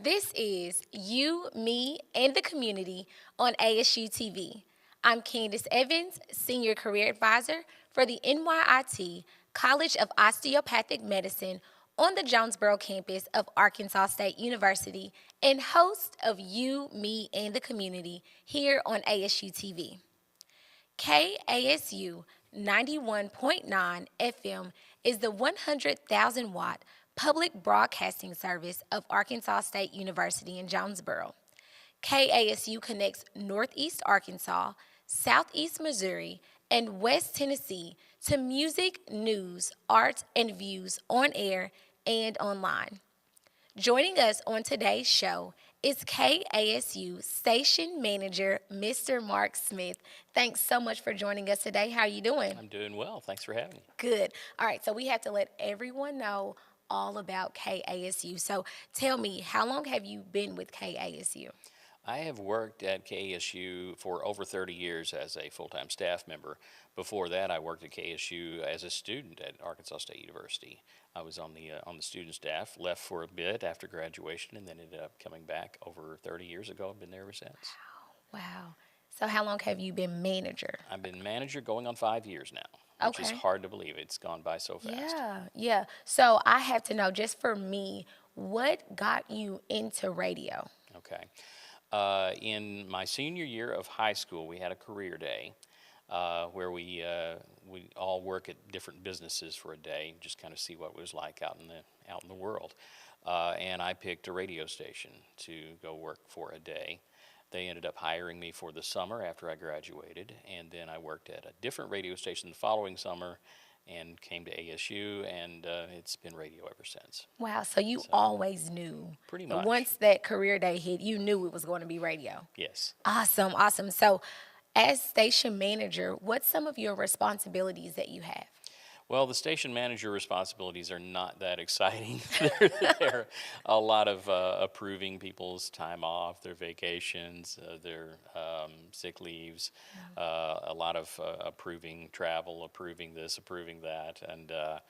This is You, Me, and the Community on ASU-TV. I'm Candace Evans, Senior Career Advisor for the NYIT College of Osteopathic Medicine on the Jonesboro campus of Arkansas State University and host of You, Me, and the Community here on ASU-TV. KASU 91.9 FM is the 100,000 watt public broadcasting service of Arkansas State University in Jonesboro. KASU connects Northeast Arkansas, Southeast Missouri, and West Tennessee to music, news, art, and views on air and online. Joining us on today's show is KASU Station Manager, Mr. Mark Smith. Thanks so much for joining us today. How are you doing? I'm doing well. Thanks for having me. Good. All right, so we have to let everyone know all about KASU. So tell me, how long have you been with KASU? I have worked at KASU for over 30 years as a full-time staff member. Before that, I worked at KASU as a student at Arkansas State University. I was on the student staff, left for a bit after graduation, and then ended up coming back over 30 years ago. I've been there ever since. Wow. So how long have you been manager? I've been manager going on 5 years now, which is Okay. hard to believe. It's gone by so fast. Yeah. So I have to know, just for me, what got you into radio? Okay. In my senior year of high school, we had a career day where we all work at different businesses for a day, just kind of see what it was like out in the world. And I picked a radio station to go work for a day. They ended up hiring me for the summer after I graduated, and then I worked at a different radio station the following summer and came to ASU, and it's been radio ever since. Wow, so you always knew. Pretty much. Once that career day hit, you knew it was going to be radio. Yes. Awesome. So, as station manager, what's some of your responsibilities that you have? Well, the station manager responsibilities are not that exciting. They're a lot of approving people's time off, their vacations, their sick leaves, a lot of approving travel, approving this, approving that, and a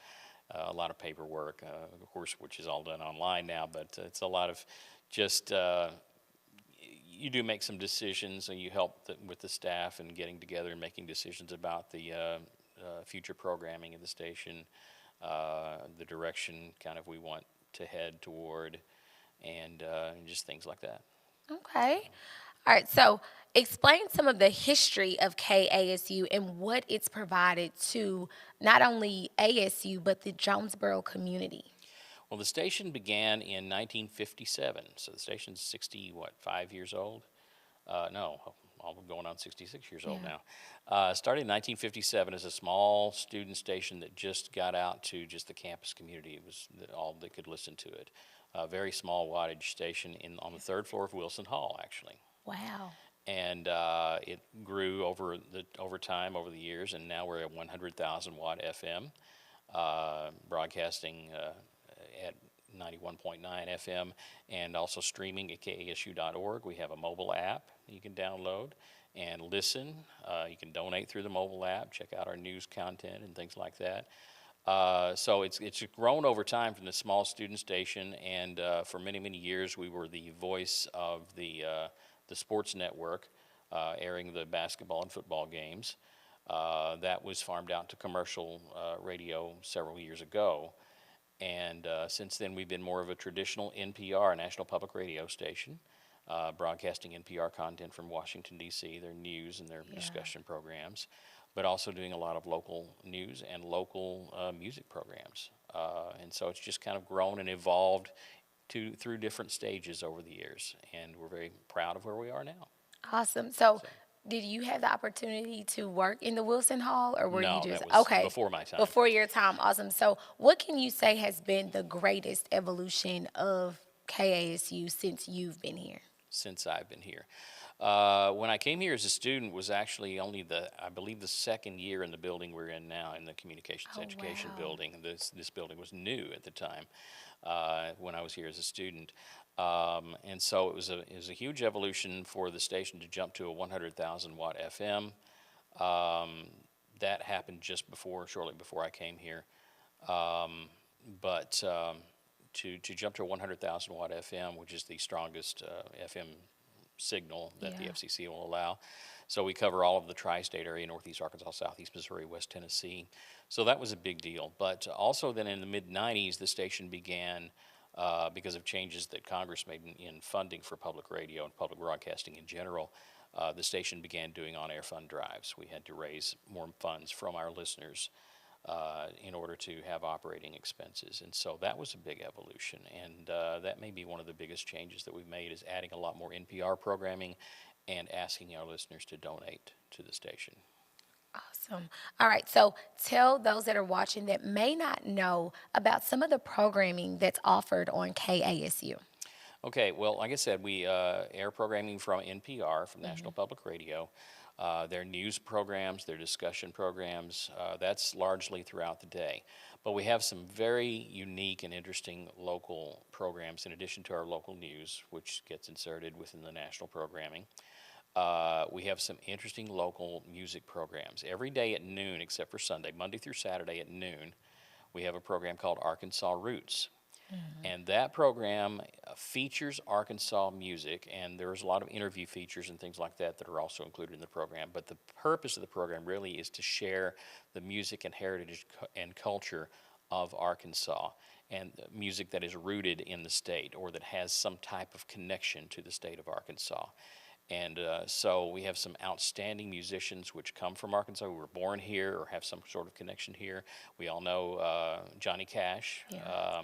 lot of paperwork, of course, which is all done online now, but it's a lot of just you do make some decisions, and you help with the staff and getting together and making decisions about the future programming of the station, the direction kind of we want to head toward, and just things like that. Okay. All right, so explain some of the history of KASU and what it's provided to not only ASU, but the Jonesboro community. Well, the station began in 1957, so the station's 5 years old? No, I'm going on 66 years old now. Started in 1957 as a small student station that just got out to just the campus community. It was all that could listen to it. A very small wattage station on the third floor of Wilson Hall, actually. Wow. And it grew over time, over the years, and now we're at 100,000 watt FM, broadcasting at 91.9 FM, and also streaming at kasu.org. We have a mobile app you can download and listen. You can donate through the mobile app, check out our news content and things like that. So it's grown over time from the small student station, and for many, many years we were the voice of the sports network, airing the basketball and football games. That was farmed out to commercial radio several years ago. And since then, we've been more of a traditional NPR, National Public Radio station, broadcasting NPR content from Washington, D.C., their news and their discussion programs, but also doing a lot of local news and local music programs. And so it's just kind of grown and evolved through different stages over the years, and we're very proud of where we are now. Awesome. So did you have the opportunity to work in the Wilson Hall, or were No, you just that was okay before my time. Before your time? Awesome. So what can you say has been the greatest evolution of KASU since you've been here? Since I've been here. When I came here as a student was actually only I believe the second year in the building we're in now, in the Communications Education building. This building was new at the time when I was here as a student. And so it was a huge evolution for the station to jump to a 100,000 watt FM. That happened shortly before I came here. But to jump to a 100,000 watt FM, which is the strongest FM signal that the Yeah. FCC will allow. So we cover all of the tri-state area, Northeast Arkansas, Southeast Missouri, West Tennessee. So that was a big deal. But also then in the mid-90s, the station began, because of changes that Congress made in funding for public radio and public broadcasting in general, the station began doing on-air fund drives. We had to raise more funds from our listeners in order to have operating expenses. And so that was a big evolution. And that may be one of the biggest changes that we've made, is adding a lot more NPR programming and asking our listeners to donate to the station. Awesome. All right. So tell those that are watching that may not know about some of the programming that's offered on KASU. Okay, well, like I said, we air programming from NPR, from National Public Radio. Their news programs, their discussion programs, that's largely throughout the day. But we have some very unique and interesting local programs in addition to our local news, which gets inserted within the national programming. We have some interesting local music programs. Every day at noon, except for Sunday, Monday through Saturday at noon, we have a program called Arkansas Roots. And that program features Arkansas music, and there's a lot of interview features and things like that that are also included in the program. But the purpose of the program really is to share the music and heritage and culture of Arkansas, and music that is rooted in the state or that has some type of connection to the state of Arkansas. And so we have some outstanding musicians which come from Arkansas, who were born here or have some sort of connection here. We all know Johnny Cash. Yeah.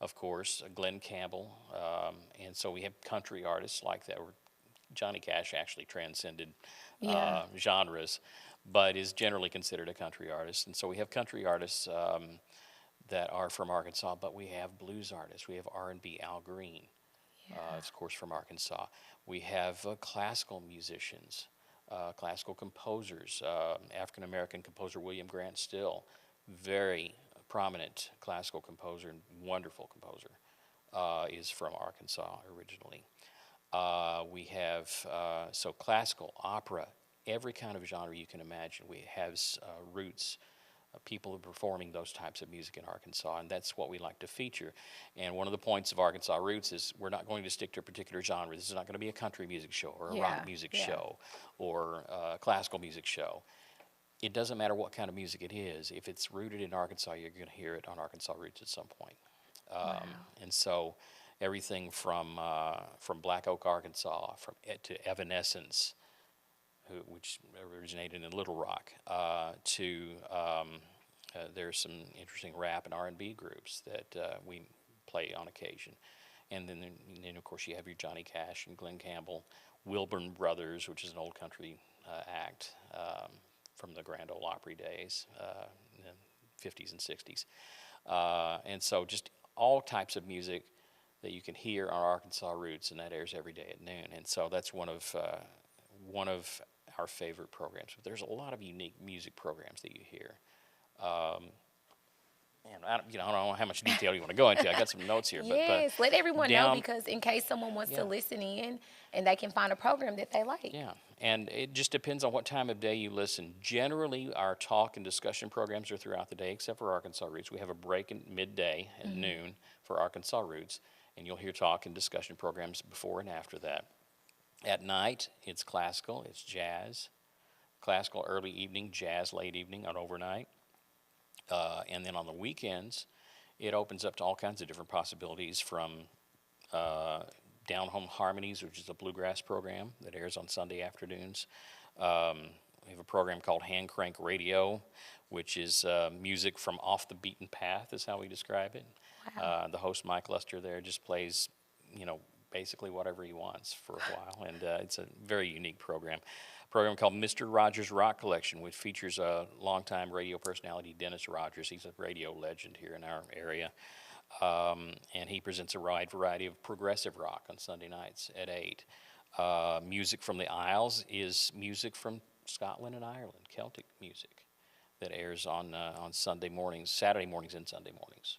Of course, Glenn Campbell, and so we have country artists like that. Johnny Cash actually transcended Yeah. genres, but is generally considered a country artist. And so we have country artists that are from Arkansas, but we have blues artists. We have R&B Al Green, of course, from Arkansas. We have classical musicians, classical composers. African-American composer William Grant Still, very prominent classical composer and wonderful composer, is from Arkansas originally. We have so classical, opera, every kind of genre you can imagine. We have roots, people performing those types of music in Arkansas, and that's what we like to feature. And one of the points of Arkansas Roots is we're not going to stick to a particular genre. This is not going to be a country music show or a rock music show or a classical music show. It doesn't matter what kind of music it is. If it's rooted in Arkansas, you're going to hear it on Arkansas Roots at some point. And so everything from Black Oak, Arkansas, to Evanescence, which originated in Little Rock, to there's some interesting rap and R&B groups that we play on occasion. And then, of course, you have your Johnny Cash and Glenn Campbell, Wilburn Brothers, which is an old country act from the Grand Ole Opry days, in the 50s and 60s. And so just all types of music that you can hear on Arkansas Roots, and that airs every day at noon. And so that's one of our favorite programs. But there's a lot of unique music programs that you hear. And I don't know how much detail you want to go into. I got some notes here. Yes, let everyone know, down- because in case someone wants Yeah. to listen in and they can find a program that they like. Yeah, and it just depends on what time of day you listen. Generally, our talk and discussion programs are throughout the day, except for Arkansas Roots. We have a break in midday at noon for Arkansas Roots, and you'll hear talk and discussion programs before and after that. At night, it's classical, it's jazz, classical early evening, jazz late evening, on overnight. And then on the weekends, it opens up to all kinds of different possibilities, from Down Home Harmonies, which is a bluegrass program that airs on Sunday afternoons. We have a program called Hand Crank Radio, which is music from off the beaten path, is how we describe it. Wow. The host, Mike Luster, there just plays, basically whatever he wants for a while, and it's a very unique program. Program called Mr. Rogers' Rock Collection, which features a longtime radio personality, Dennis Rogers. He's a radio legend here in our area. And he presents a wide variety of progressive rock on Sunday nights at 8. Music from the Isles is music from Scotland and Ireland, Celtic music, that airs on Sunday mornings, Saturday mornings and Sunday mornings,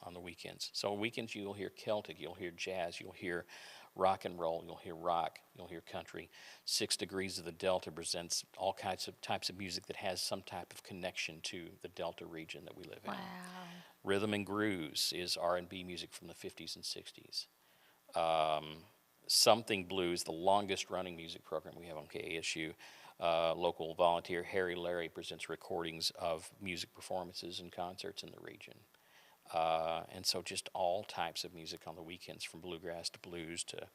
on the weekends. So on weekends you'll hear Celtic, you'll hear jazz, you'll hear rock and roll, you'll hear rock, you'll hear country. 6 Degrees of the Delta presents all kinds of types of music that has some type of connection to the Delta region that we live in. Wow. Rhythm and Grooves is R&B music from the 50s and 60s. Something Blues, the longest running music program we have on KASU. Local volunteer Harry Larry presents recordings of music performances and concerts in the region. And so just all types of music on the weekends, from bluegrass to blues to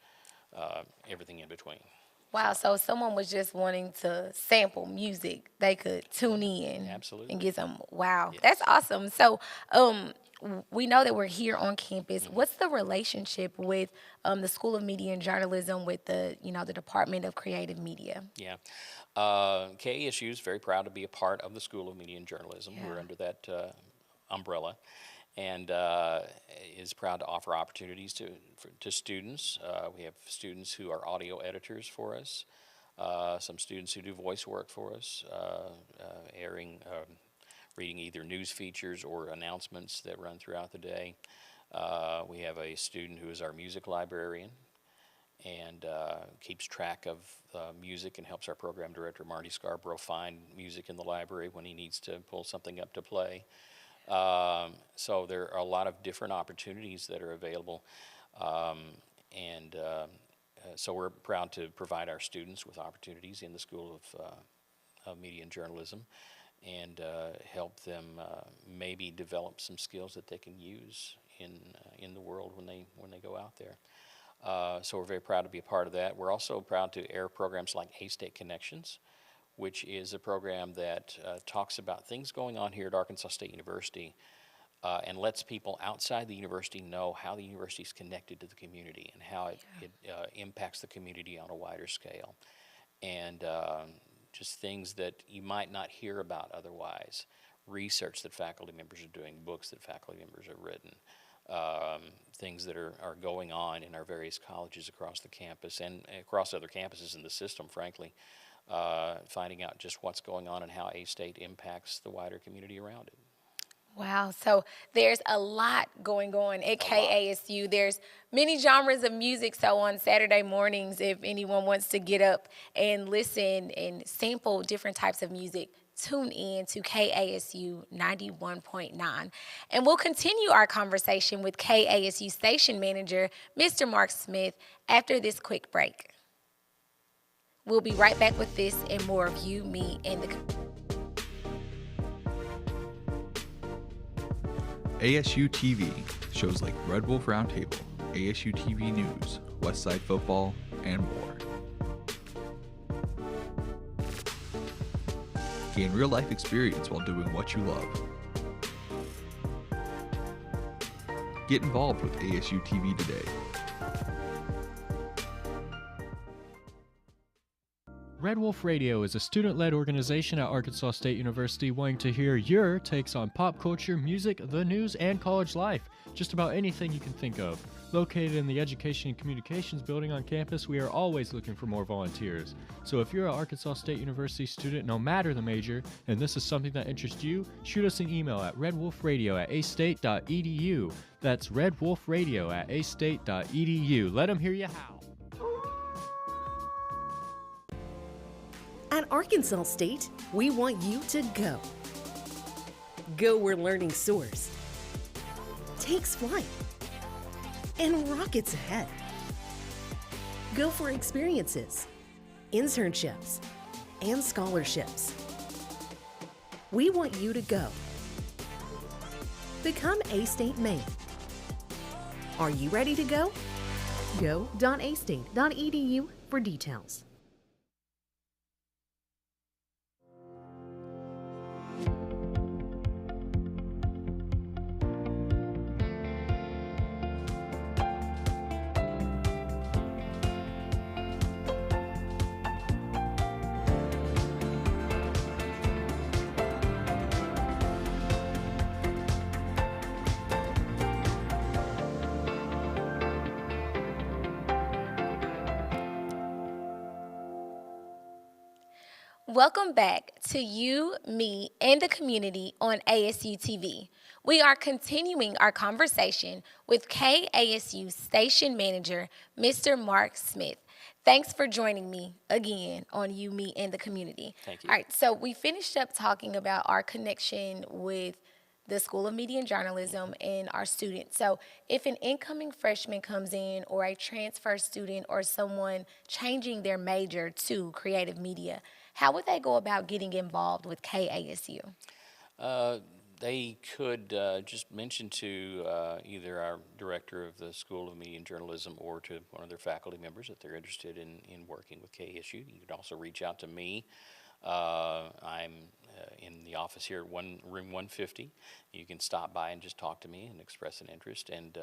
everything in between. Wow, so if someone was just wanting to sample music, they could tune in. Absolutely. And get some. Wow, Yes. that's awesome. So we know that we're here on campus. What's the relationship with the School of Media and Journalism with the Department of Creative Media? Yeah. KASU is very proud to be a part of the School of Media and Journalism. Yeah. We're under that umbrella, and is proud to offer opportunities to students. We have students who are audio editors for us, some students who do voice work for us, reading either news features or announcements that run throughout the day. We have a student who is our music librarian and keeps track of music and helps our program director, Marty Scarborough, find music in the library when he needs to pull something up to play. So there are a lot of different opportunities that are available, so we're proud to provide our students with opportunities in the School of Media and Journalism, and help them maybe develop some skills that they can use in the world when they go out there. So we're very proud to be a part of that. We're also proud to air programs like A-State Connections, which is a program that talks about things going on here at Arkansas State University, and lets people outside the university know how the university is connected to the community and how it impacts the community on a wider scale. And just things that you might not hear about otherwise, research that faculty members are doing, books that faculty members have written, things that are going on in our various colleges across the campus and across other campuses in the system, frankly, finding out just what's going on and how A-State impacts the wider community around it. Wow, so there's a lot going on at KASU. There's many genres of music, so on Saturday mornings, if anyone wants to get up and listen and sample different types of music, tune in to KASU 91.9. And we'll continue our conversation with KASU station manager, Mr. Mark Smith, after this quick break. We'll be right back with this and more of You, Me, and the ASU-TV, shows like Red Wolf Roundtable, ASU-TV News, Westside Football, and more. Gain real-life experience while doing what you love. Get involved with ASU-TV today. Red Wolf Radio is a student-led organization at Arkansas State University wanting to hear your takes on pop culture, music, the news, and college life. Just about anything you can think of. Located in the Education and Communications building on campus, we are always looking for more volunteers. So if you're an Arkansas State University student, no matter the major, and this is something that interests you, shoot us an email at redwolfradio@astate.edu. That's redwolfradio@astate.edu. Let them hear you how. At Arkansas State, we want you to go. Go where learning soars, takes flight, and rockets ahead. Go for experiences, internships, and scholarships. We want you to go. Become A-State Maine. Are you ready to go? Go.astate.edu for details. Welcome back to You, Me, and the Community on ASU-TV. We are continuing our conversation with KASU Station Manager, Mr. Mark Smith. Thanks for joining me again on You, Me, and the Community. Thank you. All right, so we finished up talking about our connection with the School of Media and Journalism and our students. So if an incoming freshman comes in or a transfer student or someone changing their major to creative media, how would they go about getting involved with KASU? They could just mention to either our director of the School of Media and Journalism or to one of their faculty members that they're interested in working with KSU. You could also reach out to me. I'm in the office here at room 150. You can stop by and just talk to me and express an interest, and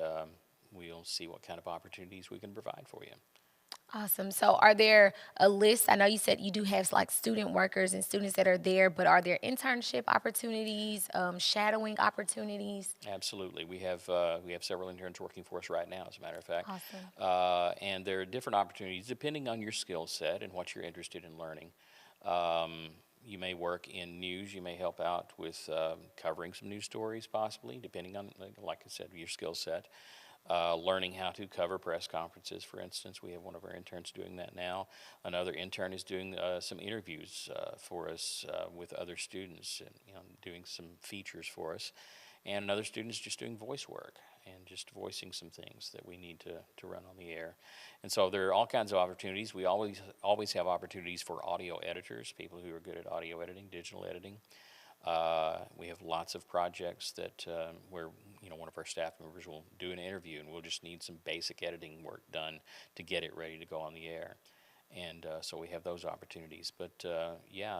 we'll see what kind of opportunities we can provide for you. Awesome. So are there a list? I know you said you do have like student workers and students that are there, but are there internship opportunities, shadowing opportunities? Absolutely. We have several interns working for us right now, as a matter of fact. Awesome. And there are different opportunities depending on your skill set and what you're interested in learning. You may work in news. You may help out with covering some news stories, possibly, depending on, like I said, your skill set. Learning how to cover press conferences, for instance. We have one of our interns doing that now. Another intern is doing some interviews for us with other students and doing some features for us. And another student is just doing voice work and just voicing some things that we need to run on the air. And so there are all kinds of opportunities. We always have opportunities for audio editors, people who are good at audio editing, digital editing. We have lots of projects that where one of our staff members will do an interview, and we'll just need some basic editing work done to get it ready to go on the air. And so we have those opportunities. But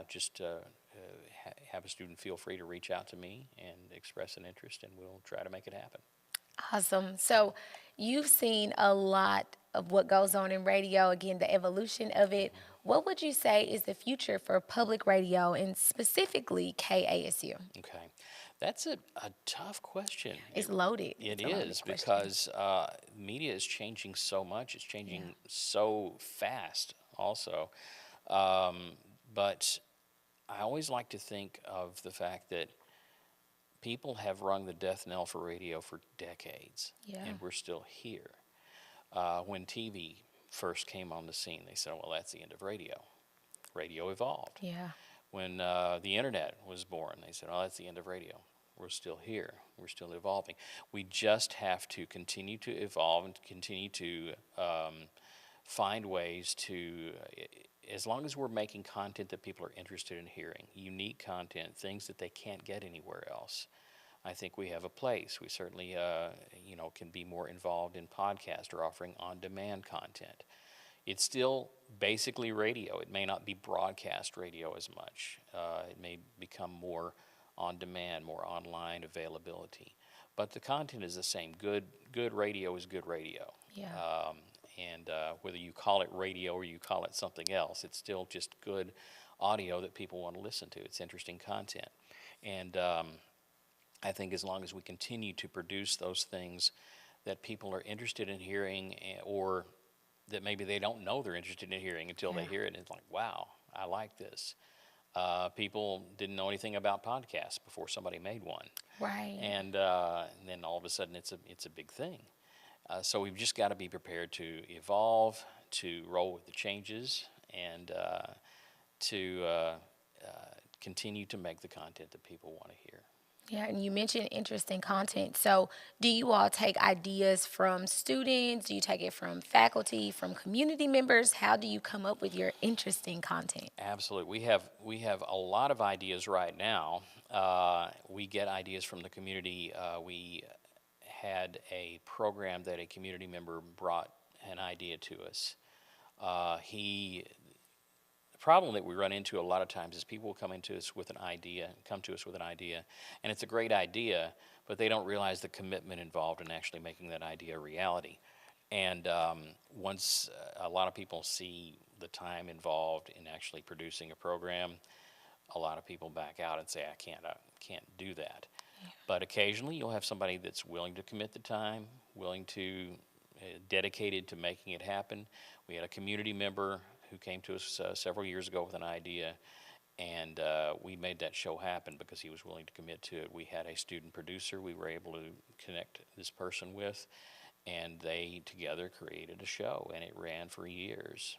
just have a student feel free to reach out to me and express an interest, and we'll try to make it happen. Awesome. So you've seen a lot of what goes on in radio, again, the evolution of it. What would you say is the future for public radio and specifically KASU? Okay. That's a tough question. It's loaded. It It's a loaded is question. because media is changing so much. It's changing so fast also. But I always like to think of the fact that people have rung the death knell for radio for decades, and we're still here. When TV first came on the scene, they said, well, that's the end of radio. Radio evolved. Yeah. When the internet was born, they said, oh, that's the end of radio. We're still here. We're still evolving. We just have to continue to evolve and continue to find ways to, as long as we're making content that people are interested in hearing, unique content, things that they can't get anywhere else, I think we have a place. We certainly, can be more involved in podcast or offering on-demand content. It's still basically radio. It may not be broadcast radio as much. It may become more on-demand, more online availability. But the content is the same. Good radio is good radio. Yeah. And whether you call it radio or you call it something else, it's still just good audio that people want to listen to. It's interesting content. And I think as long as we continue to produce those things that people are interested in hearing, or that maybe they don't know they're interested in hearing until they hear it, and it's like, wow, I like this. People didn't know anything about podcasts before somebody made one. Right. And then all of a sudden it's a big thing. So we've just got to be prepared to evolve, to roll with the changes, and to continue to make the content that people want to hear. Yeah, and you mentioned interesting content. So do you all take ideas from students? Do you take it from faculty, from community members? How do you come up with your interesting content? Absolutely. We have a lot of ideas right now. We get ideas from the community. We had a program that a community member brought an idea to us. The problem that we run into a lot of times is people will come to us with an idea, and it's a great idea, but they don't realize the commitment involved in actually making that idea a reality. And once a lot of people see the time involved in actually producing a program, a lot of people back out and say, I can't do that. Yeah. But occasionally you'll have somebody that's willing to commit the time, willing to, dedicated to making it happen. We had a community member who came to us several years ago with an idea, And we made that show happen because he was willing to commit to it. We had a student producer we were able to connect this person with, and they together created a show, and it ran for years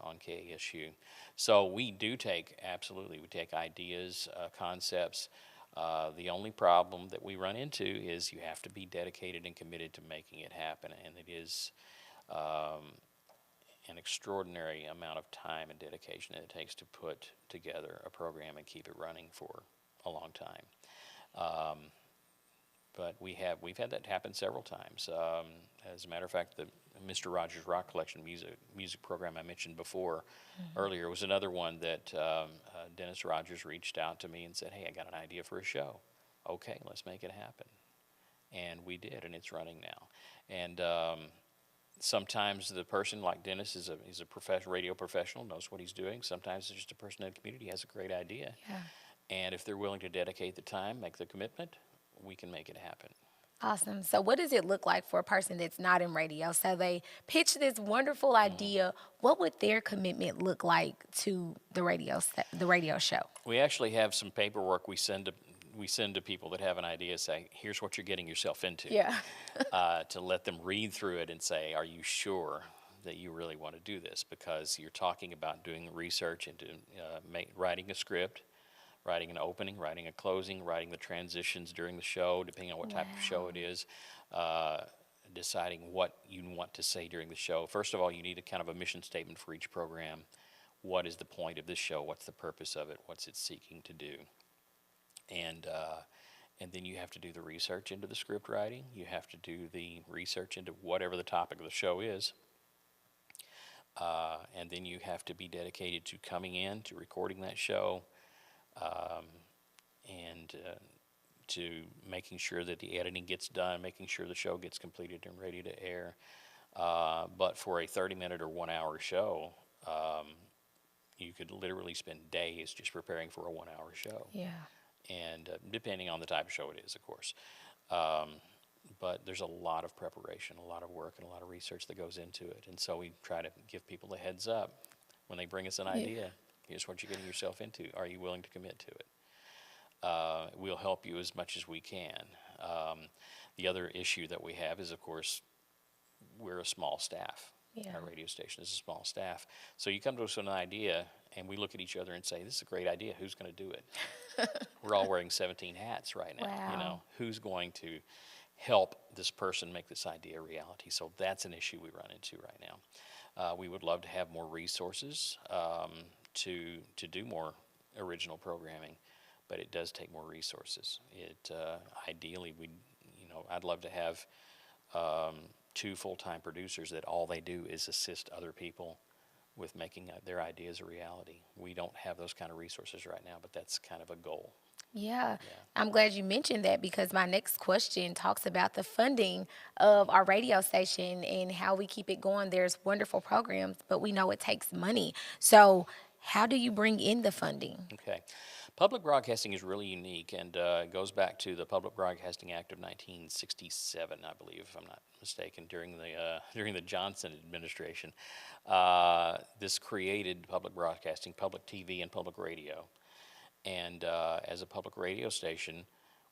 on KASU. So we do take, absolutely, we take ideas, concepts. The only problem that we run into is you have to be dedicated and committed to making it happen, and it is an extraordinary amount of time and dedication that it takes to put together a program and keep it running for a long time. But we've had that happen several times. As a matter of fact, the Mr. Rogers Rock Collection music program I mentioned before earlier was another one that Dennis Rogers reached out to me and said, "Hey, I got an idea for a show." Okay, let's make it happen. And we did, and it's running now. And sometimes the person like Dennis is a radio professional, knows what he's doing. Sometimes it's just a person in the community has a great idea. Yeah. And if they're willing to dedicate the time, make the commitment, we can make it happen. Awesome. So what does it look like for a person that's not in radio? So they pitch this wonderful idea. What would their commitment look like to the radio show? We actually have some paperwork we send to people that have an idea, say, here's what you're getting yourself into. Yeah. To let them read through it and say, are you sure that you really want to do this? Because you're talking about doing research into writing a script, writing an opening, writing a closing, writing the transitions during the show, depending on what type of show it is, deciding what you want to say during the show. First of all, you need a kind of a mission statement for each program. What is the point of this show? What's the purpose of it? What's it seeking to do? And then you have to do the research into the script writing. You have to do the research into whatever the topic of the show is. And then you have to be dedicated to coming in, to recording that show, and to making sure that the editing gets done, making sure the show gets completed and ready to air. But for a 30-minute or 1-hour show, you could literally spend days just preparing for a 1-hour show. Yeah. And depending on the type of show it is, of course. But there's a lot of preparation, a lot of work, and a lot of research that goes into it. And so we try to give people a heads up when they bring us an idea. Here's what you're getting yourself into. Are you willing to commit to it? We'll help you as much as we can. The other issue that we have is, of course, we're a small staff. Yeah. Our radio station is a small staff. So you come to us with an idea, and we look at each other and say, this is a great idea. Who's going to do it? We're all wearing 17 hats right now. Wow. You know, who's going to help this person make this idea a reality? So that's an issue we run into right now. We would love to have more resources to do more original programming, but it does take more resources. Ideally, I'd love to have 2 full-time producers that all they do is assist other people with making their ideas a reality. We don't have those kind of resources right now, but that's kind of a goal. Yeah. I'm glad you mentioned that because my next question talks about the funding of our radio station and how we keep it going. There's wonderful programs, but we know it takes money. So how do you bring in the funding? Okay. Public broadcasting is really unique, and it goes back to the Public Broadcasting Act of 1967, I believe, if I'm not mistaken, during the Johnson administration. This created public broadcasting, public TV, and public radio. And as a public radio station,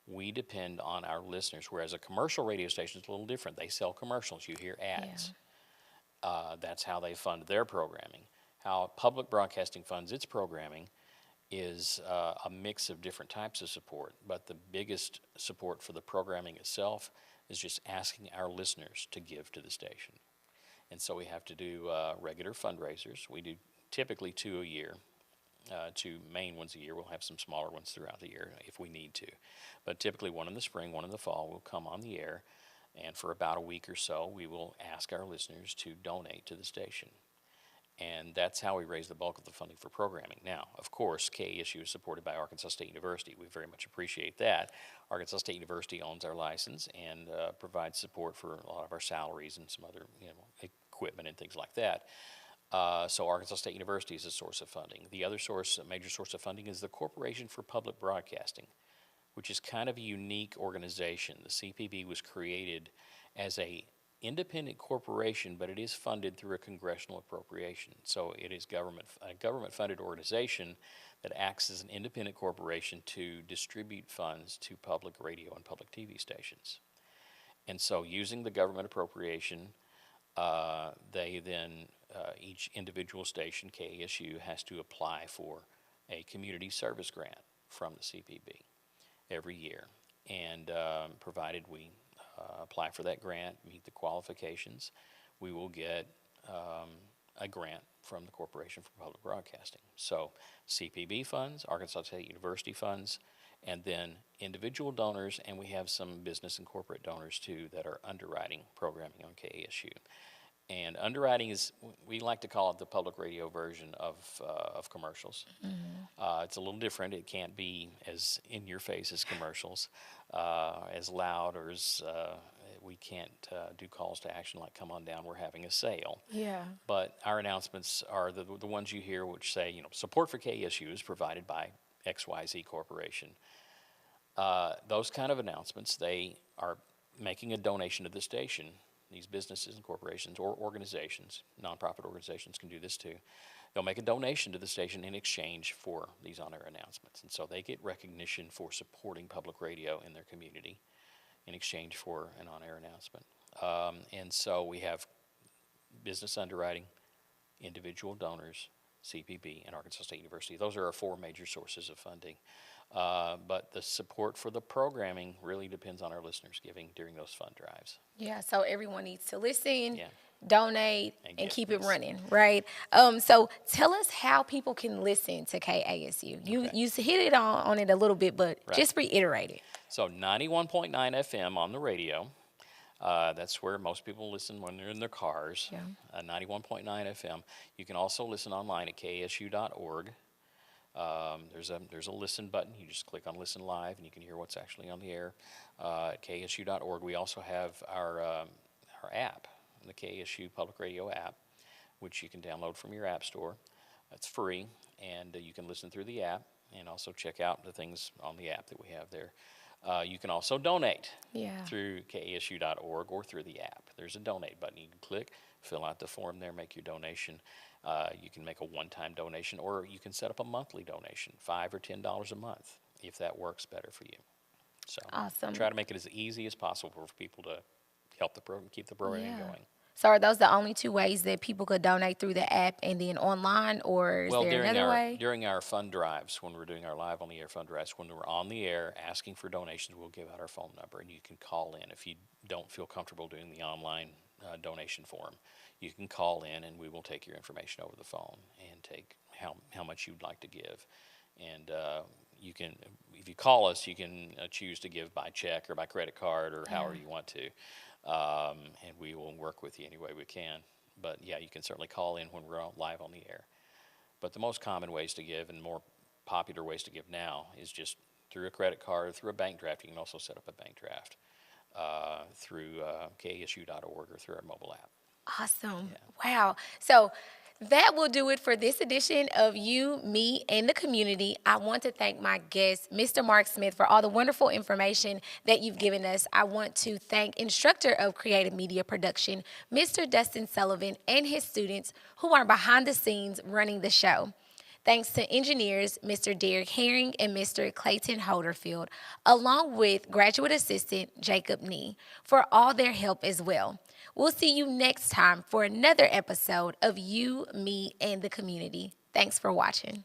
we depend on our listeners, whereas a commercial radio station is a little different. They sell commercials. You hear ads. That's how they fund their programming. How public broadcasting funds its programming is a mix of different types of support, but the biggest support for the programming itself is just asking our listeners to give to the station. And so we have to do regular fundraisers. We do typically 2 a year, 2 main ones a year. We'll have some smaller ones throughout the year if we need to. But typically 1 in the spring, 1 in the fall, we'll come on the air, and for about a week or so, we will ask our listeners to donate to the station. And that's how we raise the bulk of the funding for programming. Now, of course, KASU is supported by Arkansas State University. We very much appreciate that. Arkansas State University owns our license and provides support for a lot of our salaries and some other equipment and things like that. So Arkansas State University is a source of funding. The other major source of funding is the Corporation for Public Broadcasting, which is kind of a unique organization. The CPB was created as a independent corporation, but it is funded through a congressional appropriation. So it is a government-funded organization that acts as an independent corporation to distribute funds to public radio and public TV stations. And so using the government appropriation, they then, each individual station, KASU, has to apply for a community service grant from the CPB every year. And provided we apply for that grant, meet the qualifications, we will get a grant from the Corporation for Public Broadcasting. So CPB funds, Arkansas State University funds, and then individual donors, and we have some business and corporate donors too that are underwriting programming on KASU. And underwriting is, we like to call it the public radio version of commercials. It's a little different. It can't be as in your face as commercials, as loud, or as we can't do calls to action like "come on down, we're having a sale." Yeah. But our announcements are the ones you hear, which say, you know, support for KSU is provided by XYZ Corporation. Those kind of announcements, they are making a donation to the station. These businesses and corporations or organizations, nonprofit organizations can do this too. They'll make a donation to the station in exchange for these on-air announcements. And so they get recognition for supporting public radio in their community in exchange for an on-air announcement. And so we have business underwriting, individual donors, CPB, and Arkansas State University. Those are our four major sources of funding. But the support for the programming really depends on our listeners giving during those fund drives. Yeah, so everyone needs to listen, Yeah. donate, And and give, keep it yes. running, right? So tell us how people can listen to KASU. You hit it on it a little bit, but Right. just reiterate it. So 91.9 FM on the radio. That's where most people listen when they're in their cars. Yeah. 91.9 FM. You can also listen online at KASU.org. There's a listen button. You just click on listen live and you can hear what's actually on the air at KSU.org. We also have our app, the KSU Public Radio app, which you can download from your app store. It's free, and you can listen through the app and also check out the things on the app that we have there. You can also donate through KASU.org or through the app. There's a donate button. You can click, fill out the form there, make your donation. You can make a one-time donation, or you can set up a monthly donation, $5 or $10 a month, if that works better for you. So Awesome. try to make it as easy as possible for people to help the program, keep the program going. So are those the only two ways that people could donate through the app and then online, or is there another way? During our fund drives, when we're doing our live on the air fund drives, when we're on the air asking for donations, we'll give out our phone number, and you can call in if you don't feel comfortable doing the online donation form. You can call in, and we will take your information over the phone and take how much you'd like to give. And you can, if you call us, you can choose to give by check or by credit card or however you want to. And we will work with you any way we can. But yeah, you can certainly call in when we're live on the air. But the most common ways to give, and more popular ways to give now, is just through a credit card, through a bank draft. You can also set up a bank draft through KASU.org or through our mobile app. Awesome. Wow. So that will do it for this edition of You, Me, and the Community. I want to thank my guest, Mr. Mark Smith, for all the wonderful information that you've given us. I want to thank instructor of creative media production, Mr. Dustin Sullivan, and his students who are behind the scenes running the show. Thanks to engineers, Mr. Derek Herring and Mr. Clayton Holderfield, along with graduate assistant Jacob Nee, for all their help as well. We'll see you next time for another episode of You, Me, and the Community. Thanks for watching.